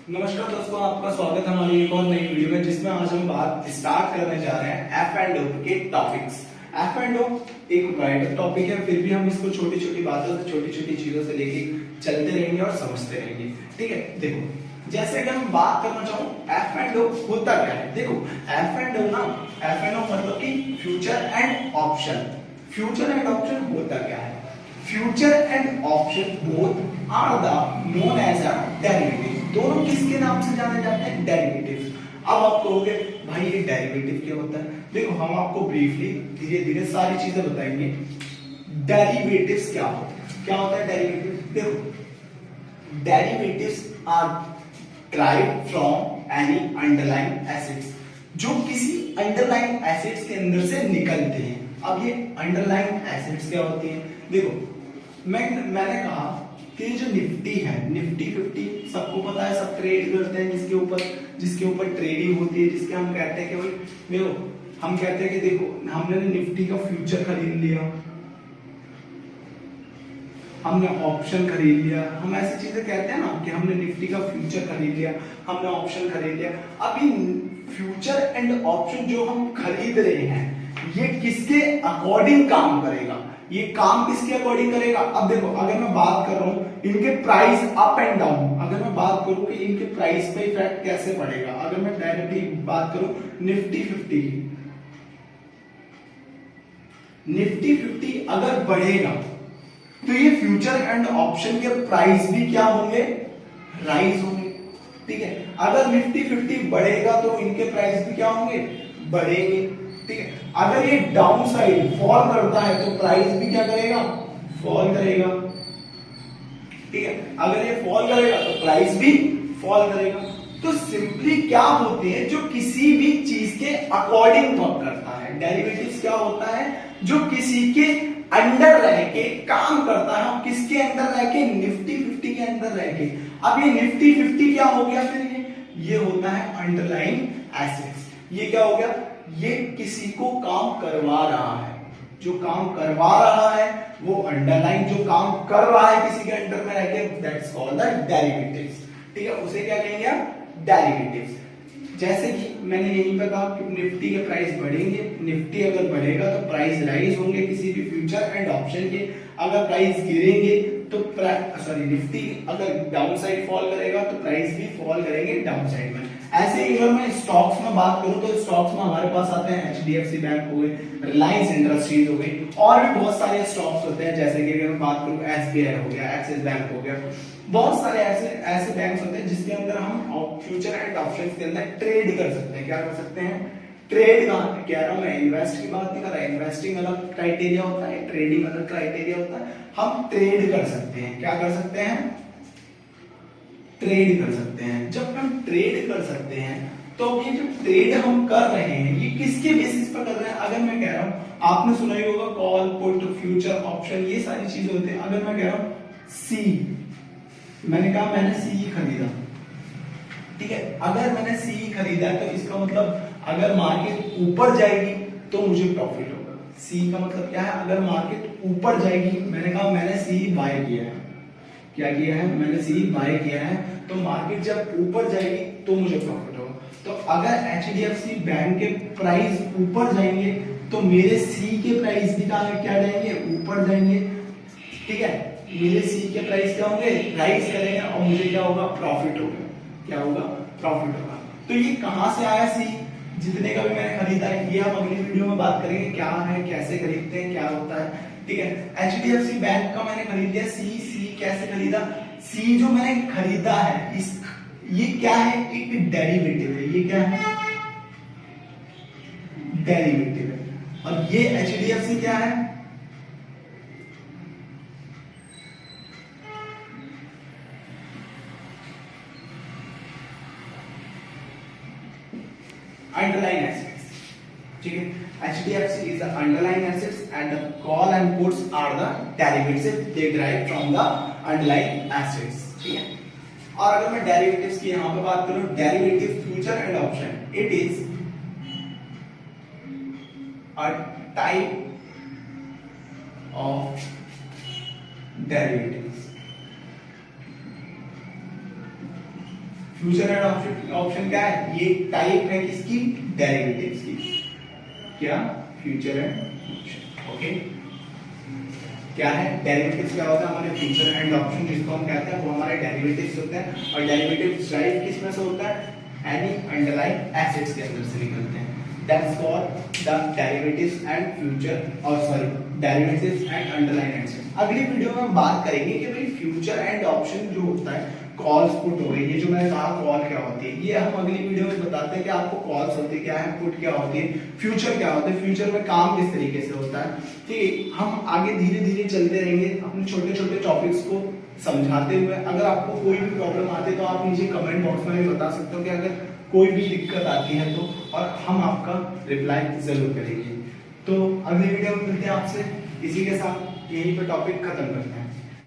नमस्कार दोस्तों, आपका स्वागत है हमारी एक और नई वीडियो में, जिसमें आज हम बात स्टार्ट करने जा रहे हैं एफ एंड ओ के टॉपिक्स। एफ एंड ओ एक वाइड टॉपिक है, फिर भी हम इसको छोटी छोटी बातों से, छोटी छोटी चीजों से लेके चलते रहेंगे और समझते रहेंगे। ठीक है, देखो जैसे अगर मैं बात करना चाहूँ एफ एंड ओ होता क्या है। देखो एफ एंड ओ ना, एफ एंड ओ मतलब कि future and option. Future and option होता क्या है? Future and option both are the known as a derivative. दोनों किसके नाम से जाने जाते हैं? डेरिवेटिव्स। अब आप कहोगे भाई ये डेरिवेटिव क्या होता है? देखो हम आपको ब्रीफली धीरे धीरे सारी चीजें बताएंगे। डेरिवेटिव्स क्या होता है? क्या होता है डेरिवेटिव? देखो derivatives are derived from any underlying assets, जो किसी अंडरलाइन एसिड्स के अंदर से निकलते हैं। अब ये अंडरलाइन एसिड्स क्या होती हैं? देखो मैंने कहा कि जो निफ्टी है, निफ्टी 50 सबको पता है, सब ट्रेड करते हैं, जिसके ऊपर ट्रेडिंग होती है, जिसके हम कहते हैं कि भाई देखो हम कहते हैं कि देखो हमने निफ्टी का फ्यूचर खरीद लिया, हमने ऑप्शन खरीद लिया, हम ऐसी चीजें कहते हैं ना कि हमने निफ्टी का फ्यूचर खरीद लिया, हमने ऑप्शन खरीद लिया। अभी फ्यूचर एंड ऑप्शन जो हम खरीद रहे हैं ये किसके अकॉर्डिंग काम करेगा? ये काम किसके अकॉर्डिंग करेगा? अब देखो अगर मैं बात कर रहा हूं इनके प्राइस अप एंड डाउन, अगर मैं बात करूं कि इनके प्राइस पे इफेक्ट कैसे पड़ेगा, अगर मैं डायरेक्टली बात करूं निफ्टी 50 की, निफ्टी 50 अगर बढ़ेगा तो ये फ्यूचर एंड ऑप्शन के प्राइस भी क्या होंगे? राइज होंगे। ठीक है, अगर निफ्टी 50 बढ़ेगा तो इनके प्राइस भी क्या होंगे? बढ़ेंगे। ठीक है, अगर ये डाउन साइड फॉल करता है तो प्राइस भी क्या करेगा? फॉल करेगा। ठीक है, अगर ये फॉल करेगा तो प्राइस भी फॉल करेगा। तो सिंपली क्या होते हैं, जो किसी भी चीज के अकॉर्डिंग वर्क करता है। डेरिवेटिव्स क्या होता है? जो किसी के अंडर रह के काम करता है। अब किसके अंदर रह के? निफ्टी 50 के अंदर रह के। अब ये निफ्टी 50 क्या हो गया? फिर ये होता है अंडरलाइन एसेट्स। ये क्या हो गया? ये किसी को काम करवा रहा है। जो काम करवा रहा है वो अंडरलाइन, जो काम कर रहा है किसी के अंडर में रह के, दैट्स कॉल्ड द डेरिवेटिव्स। ठीक है, उसे क्या कहेंगे आप? डेरिवेटिव्स। जैसे कि मैंने यहीं पर कहा कि निफ्टी के प्राइस बढ़ेंगे, निफ्टी अगर बढ़ेगा तो प्राइस राइज होंगे किसी भी फ्यूचर एंड ऑप्शन के। अगर प्राइस गिरेंगे तो निफ्टी अगर डाउन साइड फॉल करेगा तो प्राइस भी फॉल करेंगे डाउन साइड में। ऐसे ही अगर मैं स्टॉक्स में बात करूं तो स्टॉक्स में हमारे पास आते हैं एचडीएफसी बैंक हो गए, रिलायंस इंडस्ट्रीज हो गई, और भी बहुत सारे स्टॉक्स होते हैं। जैसे कि अगर मैं बात करूं एसबीआई हो गया, एक्सिस बैंक हो गया, बहुत सारे ऐसे बैंक्स होते हैं जिसके अंदर हम फ्यूचर एंड ऑप्शंस के अंदर ट्रेड कर सकते हैं। क्या कर सकते हैं? ट्रेड कह रहा हूं मैं, इन्वेस्ट की बात नहीं कर रहा। इन्वेस्टिंग अलग क्राइटेरिया होता है, ट्रेडिंग अलग क्राइटेरिया होता है। हम ट्रेड कर सकते हैं। क्या कर सकते हैं? ट्रेड कर सकते हैं। जब हम ट्रेड कर सकते हैं तो ये जो ट्रेड हम कर रहे हैं ये किसके बेसिस पर कर रहे हैं? अगर मैं कह रहा हूं, आपने सुना ही होगा कॉल, पुट, फ्यूचर, ऑप्शन, ये सारी चीजें होती हैं। अगर मैं कह रहा हूं सी, मैंने कहा मैंने सी खरीदा, ठीक है, अगर मैंने सी खरीदा है तो इसका मतलब अगर मार्केट ऊपर जाएगी तो मुझे प्रॉफिट होगा। सी का मतलब क्या है? अगर मार्केट ऊपर जाएगी, मैंने कहा मैंने सी बाय किया है। क्या किया है? मैंने सी बाय किया है, तो मार्केट जब ऊपर जाएगी तो मुझे प्रॉफिट होगा। तो अगर एचडीएफसी बैंक के प्राइस ऊपर जाएंगे तो मेरे सी के प्राइस भी क्या जाएंगे? ऊपर जाएंगे। ठीक है, मेरे सी के प्राइस क्या होंगे? राइज करेंगे और मुझे क्या होगा? प्रॉफिट होगा। क्या होगा? प्रॉफिट होगा। तो ये कहां से आया सी? जितने का भी मैंने खरीदा है, ये हम अगली वीडियो में बात करेंगे क्या है, कैसे खरीदते हैं, क्या होता है। ठीक है, एचडीएफसी बैंक का मैंने खरीद लिया सी। सी कैसे खरीदा? सी जो मैंने खरीदा है ये क्या है? एक डेरिवेटिव है। ये क्या है? डेरिवेटिव है। और ये एचडीएफसी क्या है? Underline assets. ठीक है, HDFC is the underlying assets and the call and puts are the derivatives they derive from the underlying assets। ठीक है, और अगर मैं डेरिवेटिव्स की यहां पे बात करूं, derivative future and option, it is a type of derivatives. Future and option क्या है? ये टाइप है किसकी? डेरिवेटिव्स की। क्या? Future and option. ओके, क्या है डेरिवेटिव्स? क्या होता है? हमारे फ्यूचर एंड ऑप्शन जिसको हम कहते हैं वो हमारे डेरिवेटिव्स होते हैं। और डेरिवेटिव्स ड्राइव किस में से होता है? एनी अंडरलाइंग एसेट्स के अंदर से निकलते हैं। That's called the derivatives and future, और sorry, derivatives and underlying assets. अगली वीडियो में हम बात करेंगे कि भाई फ्यूचर एंड ऑप्शन जो होता है, कॉल्स पुट हो गई, ये जो मैंने कहा कॉल क्या होती है, ये हम अगली वीडियो में बताते हैं कि आपको कॉल्स होती है क्या है, पुट क्या होती है, फ्यूचर क्या होता है, फ्यूचर में काम किस तरीके से होता है। ठीक है, हम आगे धीरे धीरे चलते रहेंगे अपने छोटे छोटे टॉपिक्स को समझाते हुए। अगर आपको कोई भी प्रॉब्लम आती है तो आप नीचे कमेंट बॉक्स में भी बता सकते हो कि अगर कोई भी दिक्कत आती है तो, और हम आपका रिप्लाई जरूर करेंगे। तो अगली वीडियो में मिलते हैं आपसे, इसी के साथ यहीं पर टॉपिक खत्म करते हैं।